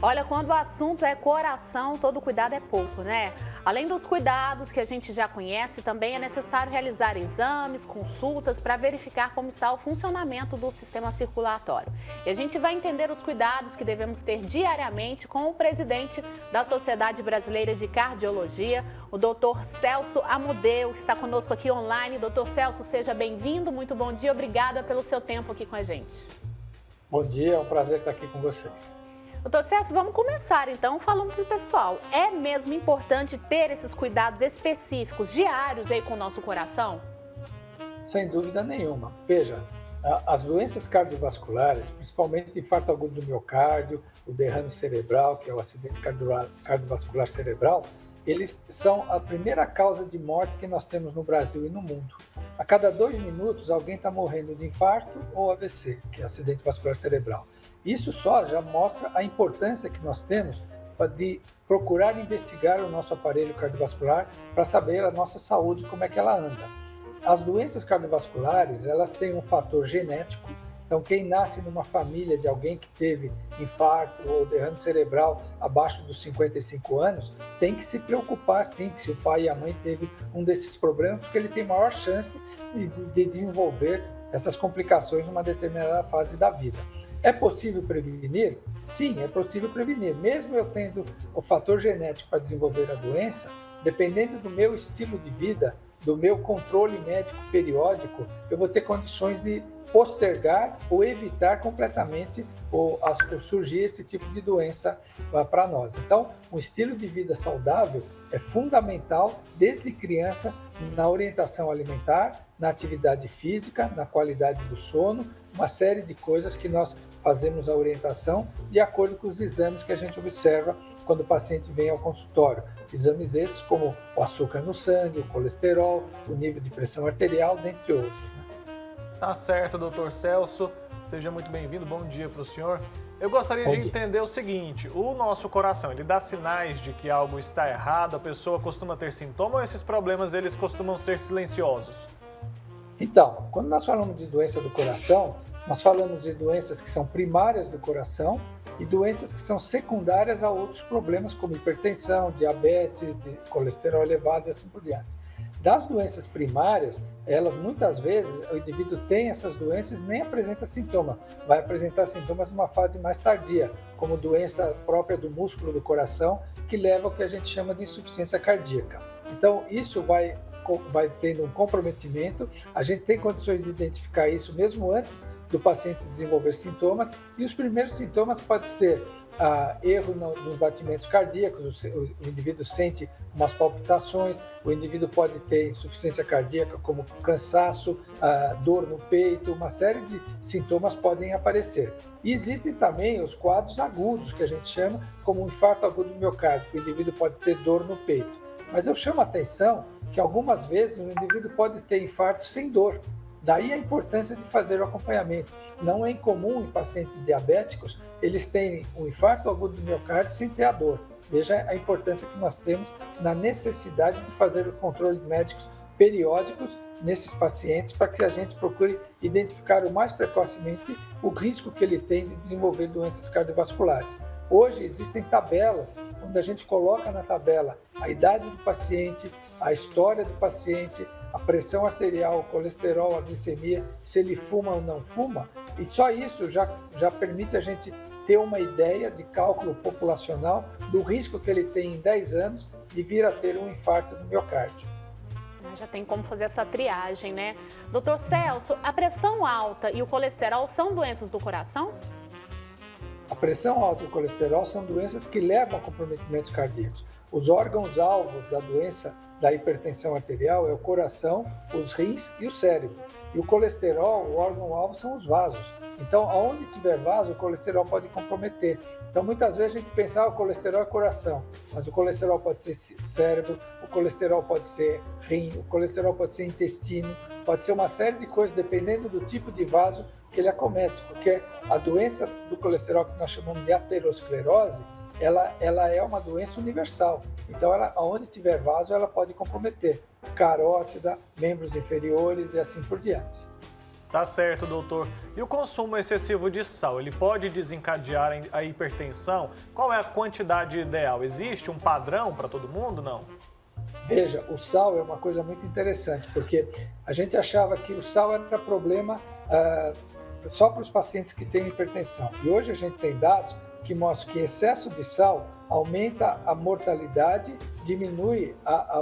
Olha, quando o assunto é coração, todo cuidado é pouco, né? Além dos cuidados que a gente já conhece, também é necessário realizar exames, consultas para verificar como está o funcionamento do sistema circulatório. E a gente vai entender os cuidados que devemos ter diariamente com o presidente da Sociedade Brasileira de Cardiologia, o Dr. Celso Amodeu, que está conosco aqui online. Dr. Celso, seja bem-vindo, muito bom dia, obrigada pelo seu tempo aqui com a gente. Bom dia, é um prazer estar aqui com vocês. Doutor Celso, vamos começar então falando para o pessoal. É mesmo importante ter esses cuidados específicos, diários aí com o nosso coração? Sem dúvida nenhuma. Veja, as doenças cardiovasculares, principalmente infarto agudo do miocárdio, o derrame cerebral, que é o acidente cardiovascular cerebral, eles são a primeira causa de morte que nós temos no Brasil e no mundo. A cada 2 minutos, alguém está morrendo de infarto ou AVC, que é acidente vascular cerebral. Isso só já mostra a importância que nós temos de procurar investigar o nosso aparelho cardiovascular para saber a nossa saúde, como é que ela anda. As doenças cardiovasculares, elas têm um fator genético. Então, quem nasce numa família de alguém que teve infarto ou derrame cerebral abaixo dos 55 anos, tem que se preocupar, sim, se o pai e a mãe teve um desses problemas, porque ele tem maior chance de desenvolver essas complicações numa determinada fase da vida. É possível prevenir? Sim, é possível prevenir. Mesmo eu tendo o fator genético para desenvolver a doença, dependendo do meu estilo de vida, do meu controle médico periódico, eu vou ter condições de postergar ou evitar completamente o surgir esse tipo de doença para nós. Então, um estilo de vida saudável é fundamental desde criança na orientação alimentar, na atividade física, na qualidade do sono, uma série de coisas que nós fazemos a orientação de acordo com os exames que a gente observa quando o paciente vem ao consultório. Exames esses como o açúcar no sangue, o colesterol, o nível de pressão arterial, dentre outros. Tá certo, doutor Celso. Seja muito bem-vindo. Bom dia para o senhor. Eu gostaria de entender o seguinte, o nosso coração, ele dá sinais de que algo está errado, a pessoa costuma ter sintomas ou esses problemas eles costumam ser silenciosos? Então, quando nós falamos de doença do coração, nós falamos de doenças que são primárias do coração e doenças que são secundárias a outros problemas como hipertensão, diabetes, colesterol elevado e assim por diante. Das doenças primárias, elas muitas vezes, o indivíduo tem essas doenças e nem apresenta sintoma, vai apresentar sintomas numa fase mais tardia, como doença própria do músculo do coração, que leva ao que a gente chama de insuficiência cardíaca. Então, isso vai tendo um comprometimento, a gente tem condições de identificar isso mesmo antes do paciente desenvolver sintomas, e os primeiros sintomas podem ser erro nos batimentos cardíacos, o indivíduo sente umas palpitações, o indivíduo pode ter insuficiência cardíaca como cansaço, dor no peito, uma série de sintomas podem aparecer. E existem também os quadros agudos, que a gente chama como um infarto agudo do miocárdio, que o indivíduo pode ter dor no peito. Mas eu chamo a atenção que algumas vezes o indivíduo pode ter infarto sem dor. Daí a importância de fazer o acompanhamento. Não é incomum em pacientes diabéticos eles terem um infarto agudo do miocárdio sem ter a dor. Veja a importância que nós temos na necessidade de fazer os controles médicos periódicos nesses pacientes para que a gente procure identificar o mais precocemente o risco que ele tem de desenvolver doenças cardiovasculares. Hoje existem tabelas onde a gente coloca na tabela a idade do paciente, a história do paciente, a pressão arterial, o colesterol, a glicemia, se ele fuma ou não fuma, e só isso já permite a gente ter uma ideia de cálculo populacional do risco que ele tem em 10 anos de vir a ter um infarto do miocárdio. Já tem como fazer essa triagem, né? Doutor Celso, a pressão alta e o colesterol são doenças do coração? A pressão alta e o colesterol são doenças que levam a comprometimentos cardíacos. Os órgãos-alvos da doença da hipertensão arterial é o coração, os rins e o cérebro. E o colesterol, o órgão-alvo, são os vasos. Então, aonde tiver vaso, o colesterol pode comprometer. Então, muitas vezes a gente pensa que o colesterol é coração, mas o colesterol pode ser cérebro, o colesterol pode ser rim, o colesterol pode ser intestino, pode ser uma série de coisas, dependendo do tipo de vaso que ele acomete, porque a doença do colesterol, que nós chamamos de aterosclerose, ela é uma doença universal. Então, onde tiver vaso, ela pode comprometer carótida, membros inferiores e assim por diante. Tá certo, doutor. E o consumo excessivo de sal, ele pode desencadear a hipertensão? Qual é a quantidade ideal? Existe um padrão para todo mundo, não? Veja, o sal é uma coisa muito interessante, porque a gente achava que o sal era problema só para os pacientes que têm hipertensão. E hoje a gente tem dados que mostram que excesso de sal aumenta a mortalidade, diminui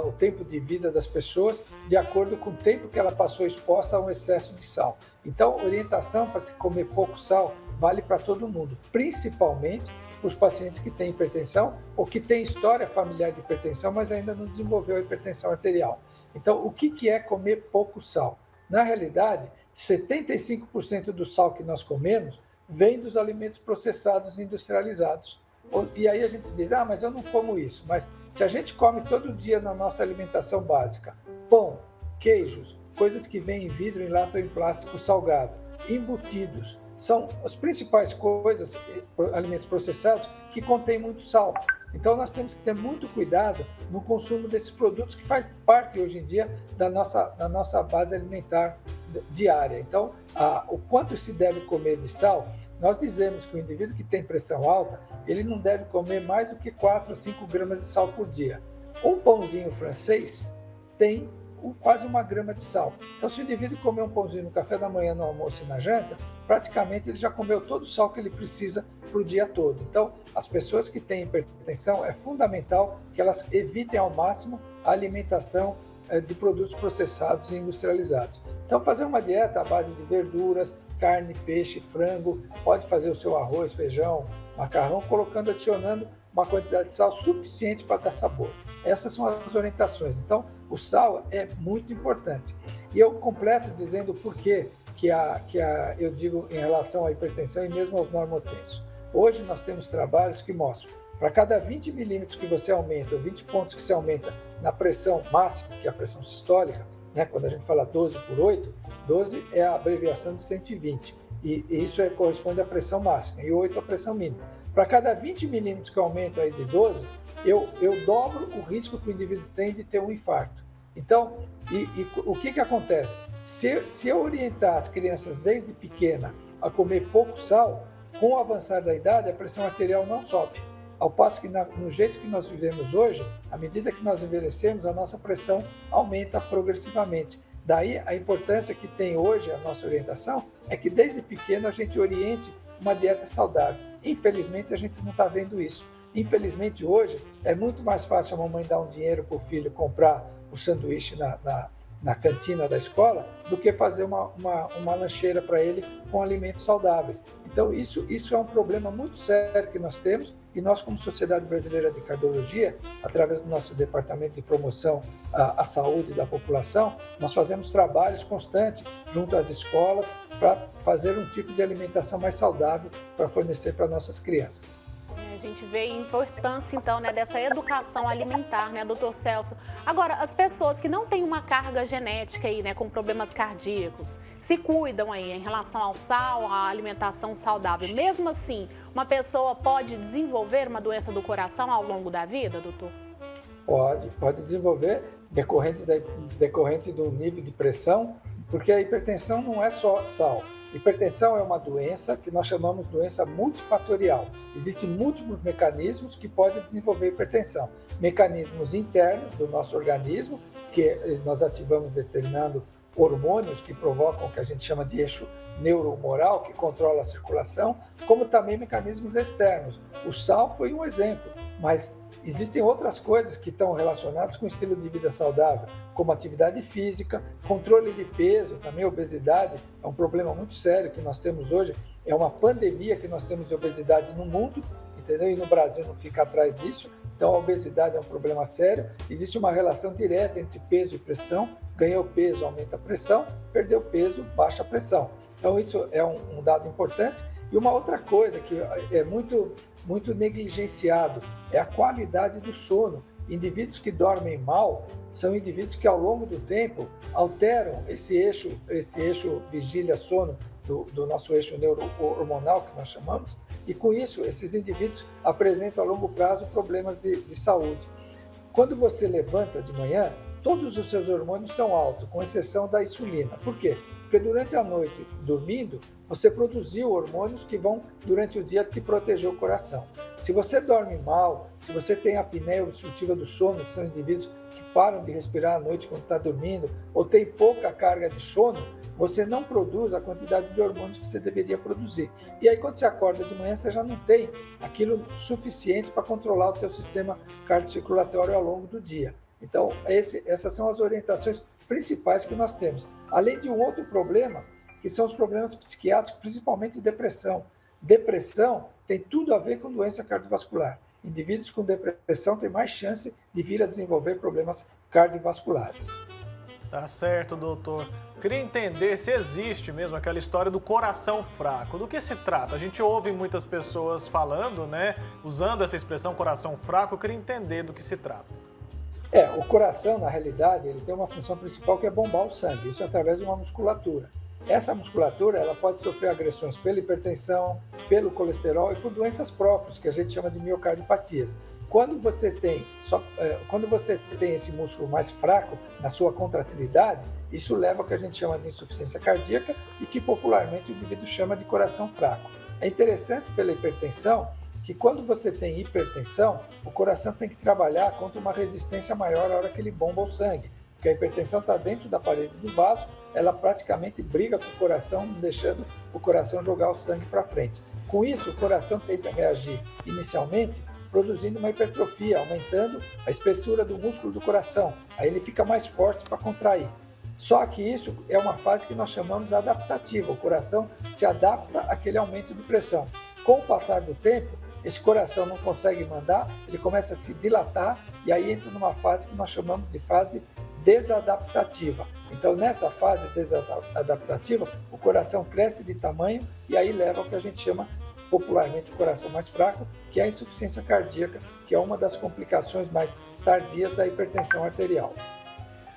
o tempo de vida das pessoas de acordo com o tempo que ela passou exposta a um excesso de sal. Então, orientação para se comer pouco sal vale para todo mundo, principalmente os pacientes que têm hipertensão ou que têm história familiar de hipertensão, mas ainda não desenvolveu a hipertensão arterial. Então, o que é comer pouco sal? Na realidade, 75% do sal que nós comemos vem dos alimentos processados e industrializados. E aí a gente diz, mas eu não como isso. Mas se a gente come todo dia na nossa alimentação básica, pão, queijos, coisas que vêm em vidro, em lata ou em plástico salgado, embutidos, são as principais coisas, alimentos processados, que contêm muito sal. Então nós temos que ter muito cuidado no consumo desses produtos que faz parte hoje em dia da nossa base alimentar diária. Então, o quanto se deve comer de sal, nós dizemos que o indivíduo que tem pressão alta, ele não deve comer mais do que 4 a 5 gramas de sal por dia. Um pãozinho francês tem quase 1 grama de sal. Então, se o indivíduo comer um pãozinho no café da manhã, no almoço e na janta, praticamente ele já comeu todo o sal que ele precisa para o dia todo. Então, as pessoas que têm hipertensão, é fundamental que elas evitem ao máximo a alimentação de produtos processados e industrializados. Então, fazer uma dieta à base de verduras, carne, peixe, frango, pode fazer o seu arroz, feijão, macarrão, adicionando uma quantidade de sal suficiente para dar sabor. Essas são as orientações. Então, o sal é muito importante. E eu completo dizendo por que eu digo em relação à hipertensão e mesmo aos normotensos. Hoje nós temos trabalhos que mostram, para cada 20 milímetros que você aumenta, ou 20 pontos que você aumenta na pressão máxima, que é a pressão sistólica, né, quando a gente fala 12 por 8, 12 é a abreviação de 120, e isso corresponde à pressão máxima, e 8 à pressão mínima. Para cada 20 milímetros que eu aumento aí de 12, eu dobro o risco que o indivíduo tem de ter um infarto. Então, o que acontece? Se eu orientar as crianças desde pequena a comer pouco sal, com o avançar da idade, a pressão arterial não sobe. Ao passo que, no jeito que nós vivemos hoje, à medida que nós envelhecemos, a nossa pressão aumenta progressivamente. Daí, a importância que tem hoje a nossa orientação é que, desde pequeno, a gente oriente uma dieta saudável. Infelizmente, a gente não está vendo isso. Infelizmente, hoje, é muito mais fácil a mamãe dar um dinheiro para o filho comprar o sanduíche na cantina da escola do que fazer uma lancheira para ele com alimentos saudáveis. Então, isso é um problema muito sério que nós temos, e nós, como Sociedade Brasileira de Cardiologia, através do nosso Departamento de Promoção à Saúde da População, nós fazemos trabalhos constantes junto às escolas para fazer um tipo de alimentação mais saudável para fornecer para nossas crianças. A gente vê a importância, então, né, dessa educação alimentar, né, doutor Celso? Agora, as pessoas que não têm uma carga genética aí, né, com problemas cardíacos, se cuidam aí em relação ao sal, à alimentação saudável. Mesmo assim, uma pessoa pode desenvolver uma doença do coração ao longo da vida, doutor? Pode desenvolver, decorrente do nível de pressão, porque a hipertensão não é só sal. Hipertensão é uma doença que nós chamamos de doença multifatorial. Existem múltiplos mecanismos que podem desenvolver hipertensão. Mecanismos internos do nosso organismo, que nós ativamos determinando hormônios que provocam o que a gente chama de eixo neurohumoral, que controla a circulação, como também mecanismos externos. O sal foi um exemplo, mas existem outras coisas que estão relacionadas com o estilo de vida saudável, como atividade física, controle de peso, também obesidade é um problema muito sério que nós temos hoje, é uma pandemia que nós temos de obesidade no mundo, entendeu? E no Brasil não fica atrás disso, então a obesidade é um problema sério, existe uma relação direta entre peso e pressão, ganhou peso, aumenta a pressão, perdeu peso, baixa a pressão. Então isso é um dado importante. E uma outra coisa que é muito negligenciado é a qualidade do sono. Indivíduos que dormem mal são indivíduos que, ao longo do tempo, alteram esse eixo vigília-sono do nosso eixo neurohormonal, que nós chamamos, e com isso, esses indivíduos apresentam a longo prazo problemas de saúde. Quando você levanta de manhã, todos os seus hormônios estão altos, com exceção da insulina. Por quê? Porque durante a noite, dormindo, você produziu hormônios que vão, durante o dia, te proteger o coração. Se você dorme mal, se você tem apneia obstrutiva do sono, que são indivíduos que param de respirar à noite quando está dormindo, ou tem pouca carga de sono, você não produz a quantidade de hormônios que você deveria produzir. E aí, quando você acorda de manhã, você já não tem aquilo suficiente para controlar o teu sistema cardiocirculatório ao longo do dia. Então, essas são as orientações principais que nós temos. Além de um outro problema, que são os problemas psiquiátricos, principalmente depressão. Depressão tem tudo a ver com doença cardiovascular. Indivíduos com depressão têm mais chance de vir a desenvolver problemas cardiovasculares. Tá certo, doutor. Queria entender se existe mesmo aquela história do coração fraco. Do que se trata? A gente ouve muitas pessoas falando, né, usando essa expressão coração fraco. Eu queria entender do que se trata. O coração, na realidade, ele tem uma função principal que é bombar o sangue, isso através de uma musculatura. Essa musculatura, ela pode sofrer agressões pela hipertensão, pelo colesterol e por doenças próprias, que a gente chama de miocardiopatias. Quando você tem esse músculo mais fraco na sua contratilidade, isso leva ao que a gente chama de insuficiência cardíaca e que popularmente o indivíduo chama de coração fraco. É interessante pela hipertensão que quando você tem hipertensão, o coração tem que trabalhar contra uma resistência maior na hora que ele bomba o sangue. Porque a hipertensão está dentro da parede do vaso, ela praticamente briga com o coração, deixando o coração jogar o sangue para frente. Com isso, o coração tenta reagir inicialmente produzindo uma hipertrofia, aumentando a espessura do músculo do coração. Aí ele fica mais forte para contrair. Só que isso é uma fase que nós chamamos adaptativa. O coração se adapta àquele aumento de pressão. Com o passar do tempo, esse coração não consegue mandar, ele começa a se dilatar e aí entra numa fase que nós chamamos de fase desadaptativa. Então, nessa fase desadaptativa, o coração cresce de tamanho e aí leva ao que a gente chama popularmente o coração mais fraco, que é a insuficiência cardíaca, que é uma das complicações mais tardias da hipertensão arterial.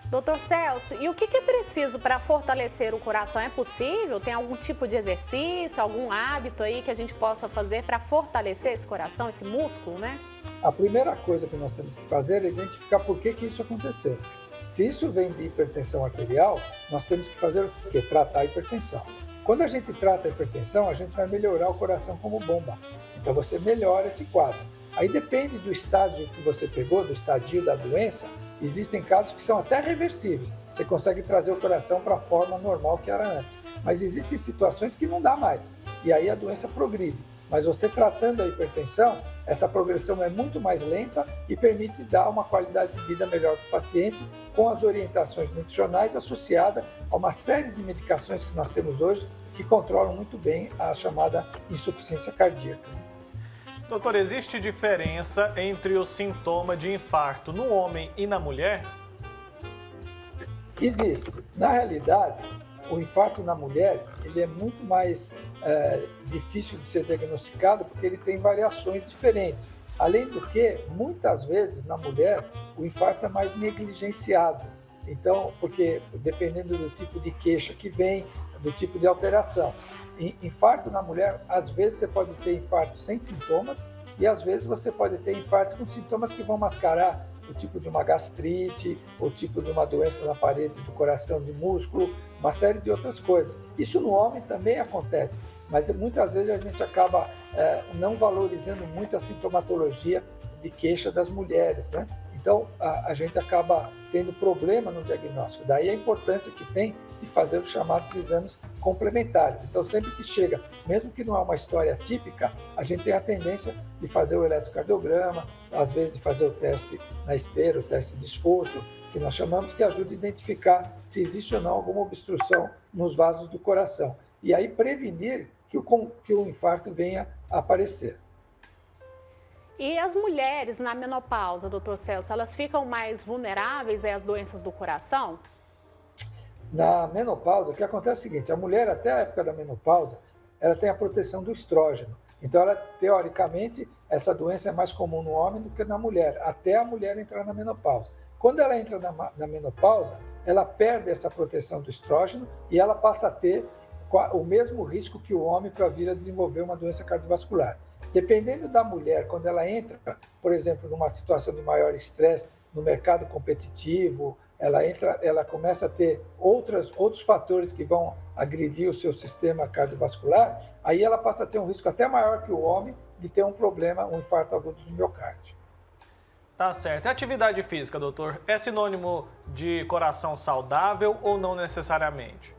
Doutor Celso, e o que é preciso para fortalecer o coração? É possível? Tem algum tipo de exercício, algum hábito aí que a gente possa fazer para fortalecer esse coração, esse músculo, né? A primeira coisa que nós temos que fazer é identificar por que isso aconteceu. Se isso vem de hipertensão arterial, nós temos que fazer o quê? Tratar a hipertensão. Quando a gente trata a hipertensão, a gente vai melhorar o coração como bomba. Então você melhora esse quadro. Aí depende do estágio que você pegou, do estadio da doença. Existem casos que são até reversíveis. Você consegue trazer o coração para a forma normal que era antes. Mas existem situações que não dá mais. E aí a doença progride. Mas você tratando a hipertensão, essa progressão é muito mais lenta e permite dar uma qualidade de vida melhor para o paciente com as orientações nutricionais associadas a uma série de medicações que nós temos hoje que controlam muito bem a chamada insuficiência cardíaca. Doutor, existe diferença entre o sintoma de infarto no homem e na mulher? Existe. Na realidade, o infarto na mulher ele é muito mais difícil de ser diagnosticado porque ele tem variações diferentes. Além do que, muitas vezes na mulher, o infarto é mais negligenciado. Então, porque dependendo do tipo de queixa que vem, do tipo de alteração. Infarto na mulher, às vezes você pode ter infarto sem sintomas e às vezes você pode ter infarto com sintomas que vão mascarar o tipo de uma gastrite, o tipo de uma doença na parede do coração, de músculo, uma série de outras coisas. Isso no homem também acontece, mas muitas vezes a gente acaba não valorizando muito a sintomatologia de queixa das mulheres, né? Então, a gente acaba tendo problema no diagnóstico. Daí a importância que tem de fazer os chamados exames complementares. Então, sempre que chega, mesmo que não é uma história típica, a gente tem a tendência de fazer o eletrocardiograma, às vezes de fazer o teste na esteira, o teste de esforço, que nós chamamos, que ajuda a identificar se existe ou não alguma obstrução nos vasos do coração. E aí prevenir que o infarto venha a aparecer. E as mulheres na menopausa, doutor Celso, elas ficam mais vulneráveis às doenças do coração? Na menopausa, o que acontece é o seguinte, a mulher até a época da menopausa, ela tem a proteção do estrógeno. Então, teoricamente, essa doença é mais comum no homem do que na mulher, até a mulher entrar na menopausa. Quando ela entra na menopausa, ela perde essa proteção do estrógeno e ela passa a ter o mesmo risco que o homem para vir a desenvolver uma doença cardiovascular. Dependendo da mulher, quando ela entra, por exemplo, numa situação de maior estresse no mercado competitivo, ela começa a ter outros fatores que vão agredir o seu sistema cardiovascular, aí ela passa a ter um risco até maior que o homem de ter um problema, um infarto agudo do miocárdio. Tá certo. A atividade física, doutor, é sinônimo de coração saudável ou não necessariamente?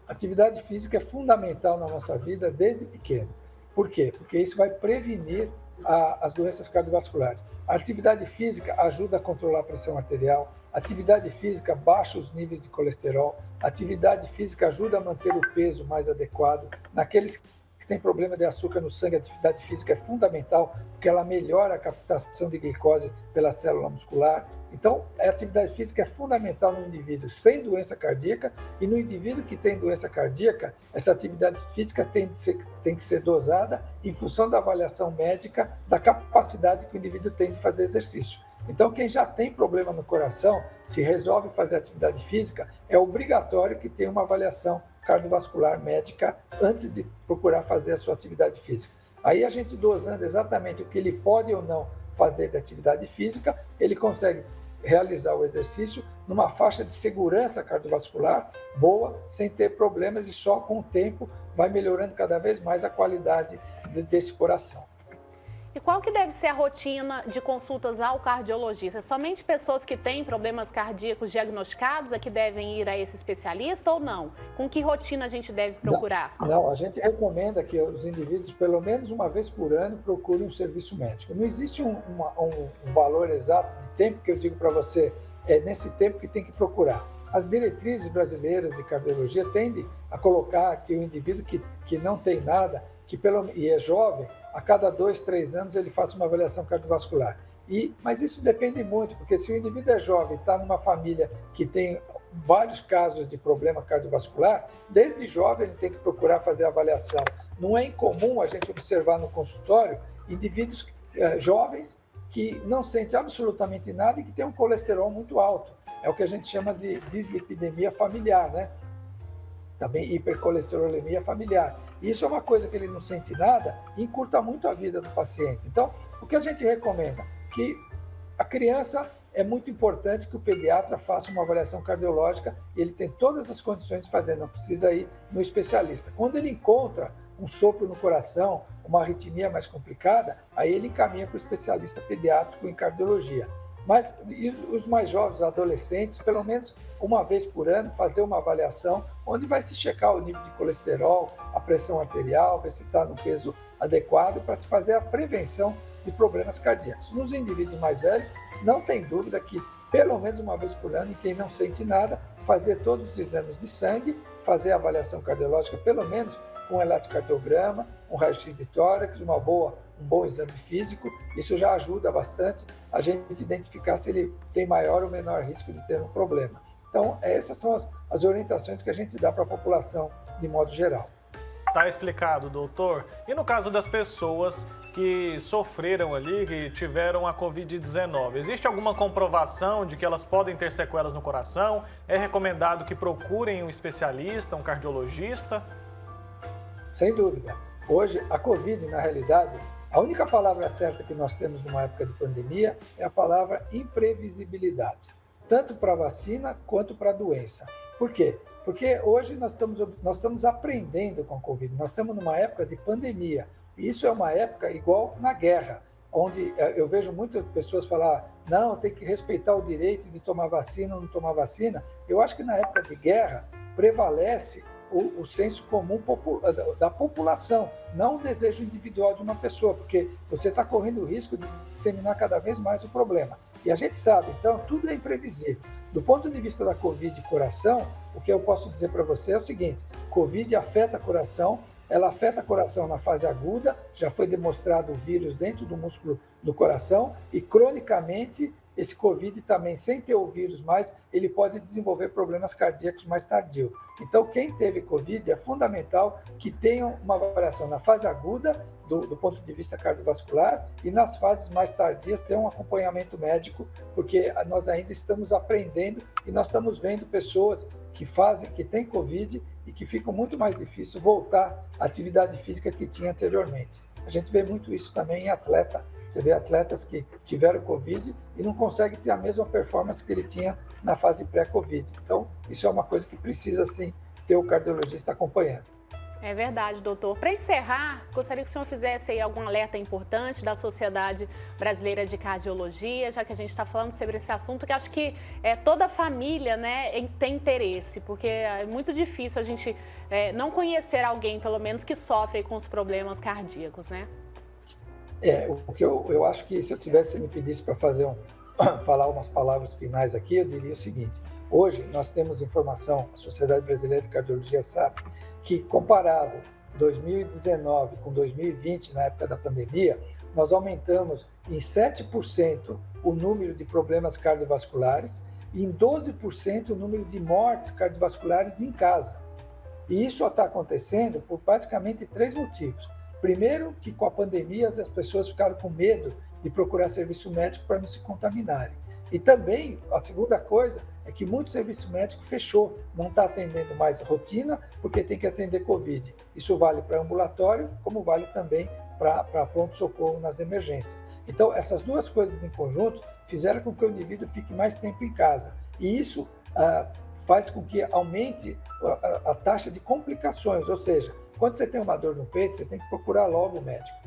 Atividade física é fundamental na nossa vida desde pequeno. Por quê? Porque isso vai prevenir as doenças cardiovasculares. A atividade física ajuda a controlar a pressão arterial, a atividade física baixa os níveis de colesterol, a atividade física ajuda a manter o peso mais adequado. Naqueles que têm problema de açúcar no sangue, a atividade física é fundamental, porque ela melhora a captação de glicose pela célula muscular. Então, a atividade física é fundamental no indivíduo sem doença cardíaca, e no indivíduo que tem doença cardíaca, essa atividade física tem que ser dosada em função da avaliação médica da capacidade que o indivíduo tem de fazer exercício. Então, quem já tem problema no coração, se resolve fazer atividade física, é obrigatório que tenha uma avaliação cardiovascular médica antes de procurar fazer a sua atividade física. Aí a gente dosando exatamente o que ele pode ou não fazer de atividade física, ele consegue realizar o exercício numa faixa de segurança cardiovascular boa, sem ter problemas, e só com o tempo vai melhorando cada vez mais a qualidade desse coração. E qual que deve ser a rotina de consultas ao cardiologista? Somente pessoas que têm problemas cardíacos diagnosticados é que devem ir a esse especialista ou não? Com que rotina a gente deve procurar? Não, a gente recomenda que os indivíduos, pelo menos uma vez por ano, procurem um serviço médico. Não existe um valor exato de tempo que eu digo para você, é nesse tempo que tem que procurar. As diretrizes brasileiras de cardiologia tendem a colocar que o indivíduo que não tem nada, e é jovem, a cada 2, 3 anos ele faça uma avaliação cardiovascular. Mas isso depende muito, porque se o indivíduo é jovem e está numa família que tem vários casos de problema cardiovascular, desde jovem ele tem que procurar fazer a avaliação. Não é incomum a gente observar no consultório indivíduos jovens que não sentem absolutamente nada e que têm um colesterol muito alto. É o que a gente chama de dislipidemia familiar, né? Também hipercolesterolemia familiar. Isso é uma coisa que ele não sente nada e encurta muito a vida do paciente. Então, o que a gente recomenda? Que a criança, é muito importante que o pediatra faça uma avaliação cardiológica, e ele tem todas as condições de fazer, não precisa ir no especialista. Quando ele encontra um sopro no coração, uma arritmia mais complicada, aí ele encaminha para o especialista pediátrico em cardiologia. Mas os mais jovens, adolescentes, pelo menos uma vez por ano, fazer uma avaliação onde vai se checar o nível de colesterol, a pressão arterial, ver se está no peso adequado para se fazer a prevenção de problemas cardíacos. Nos indivíduos mais velhos, não tem dúvida que pelo menos uma vez por ano, e quem não sente nada, fazer todos os exames de sangue, fazer a avaliação cardiológica, pelo menos um eletrocardiograma, um raio-x de tórax, um bom exame físico. Isso já ajuda bastante a gente identificar se ele tem maior ou menor risco de ter um problema. Então, essas são as orientações que a gente dá para a população de modo geral. Tá explicado, doutor. E no caso das pessoas que sofreram ali, que tiveram a Covid-19, existe alguma comprovação de que elas podem ter sequelas no coração? É recomendado que procurem um especialista, um cardiologista? Sem dúvida. Hoje, a Covid, na realidade, a única palavra certa que nós temos numa época de pandemia é a palavra imprevisibilidade, tanto para a vacina quanto para a doença. Por quê? Porque hoje nós estamos aprendendo com a Covid, nós estamos numa época de pandemia, e isso é uma época igual na guerra, onde eu vejo muitas pessoas falar, não, tem que respeitar o direito de tomar vacina ou não tomar vacina. Eu acho que na época de guerra prevalece o senso comum da população, não o desejo individual de uma pessoa, porque você está correndo o risco de disseminar cada vez mais o problema. E a gente sabe, então, tudo é imprevisível. Do ponto de vista da Covid e coração, o que eu posso dizer para você é o seguinte, Covid afeta coração, ela afeta coração na fase aguda, já foi demonstrado o vírus dentro do músculo do coração, e cronicamente esse Covid também, sem ter o vírus mais, ele pode desenvolver problemas cardíacos mais tardios. Então, quem teve Covid é fundamental que tenha uma avaliação na fase aguda, do ponto de vista cardiovascular, e nas fases mais tardias ter um acompanhamento médico, porque nós ainda estamos aprendendo e nós estamos vendo pessoas que têm Covid e que ficam muito mais difícil voltar à atividade física que tinha anteriormente. A gente vê muito isso também em atleta Você vê atletas que tiveram Covid e não conseguem ter a mesma performance que ele tinha na fase pré-Covid. Então, isso é uma coisa que precisa, sim, ter o cardiologista acompanhando. É verdade, doutor. Para encerrar, gostaria que o senhor fizesse aí algum alerta importante da Sociedade Brasileira de Cardiologia, já que a gente está falando sobre esse assunto, que acho que toda família, né, tem interesse, porque é muito difícil a gente não conhecer alguém, pelo menos, que sofre com os problemas cardíacos, né? O que eu acho que se eu tivesse me pedisse para falar umas palavras finais aqui, eu diria o seguinte: hoje nós temos informação, a Sociedade Brasileira de Cardiologia sabe que, comparado 2019 com 2020, na época da pandemia, nós aumentamos em 7% o número de problemas cardiovasculares e em 12% o número de mortes cardiovasculares em casa. E isso está acontecendo por basicamente 3 motivos. Primeiro, que com a pandemia as pessoas ficaram com medo de procurar serviço médico para não se contaminarem. E também, a segunda coisa é que muito serviço médico fechou, não está atendendo mais rotina, porque tem que atender Covid. Isso vale para ambulatório, como vale também para pronto-socorro nas emergências. Então, essas 2 coisas em conjunto fizeram com que o indivíduo fique mais tempo em casa. E isso faz com que aumente a taxa de complicações, ou seja, quando você tem uma dor no peito, você tem que procurar logo o médico.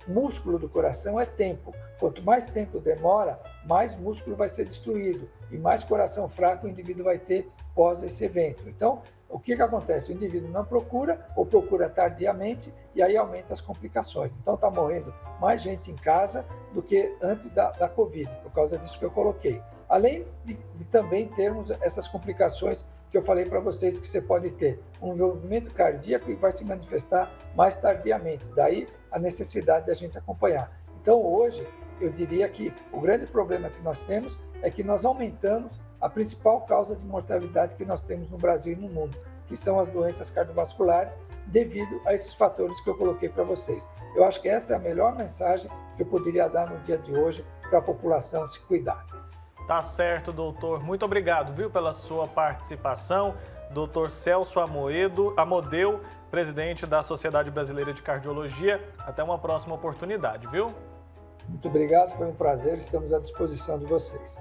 Músculo do coração é tempo. Quanto mais tempo demora, mais músculo vai ser destruído e mais coração fraco o indivíduo vai ter pós esse evento. Então, o que acontece? O indivíduo não procura ou procura tardiamente e aí aumenta as complicações. Então, está morrendo mais gente em casa do que antes da Covid, por causa disso que eu coloquei. Além de também termos essas complicações que eu falei para vocês, que você pode ter um envolvimento cardíaco e vai se manifestar mais tardiamente. Daí a necessidade da gente acompanhar. Então hoje eu diria que o grande problema que nós temos é que nós aumentamos a principal causa de mortalidade que nós temos no Brasil e no mundo, que são as doenças cardiovasculares, devido a esses fatores que eu coloquei para vocês. Eu acho que essa é a melhor mensagem que eu poderia dar no dia de hoje para a população se cuidar. Tá certo, doutor. Muito obrigado, viu, pela sua participação. Doutor Celso Amodeu, presidente da Sociedade Brasileira de Cardiologia. Até uma próxima oportunidade, viu? Muito obrigado, foi um prazer, estamos à disposição de vocês.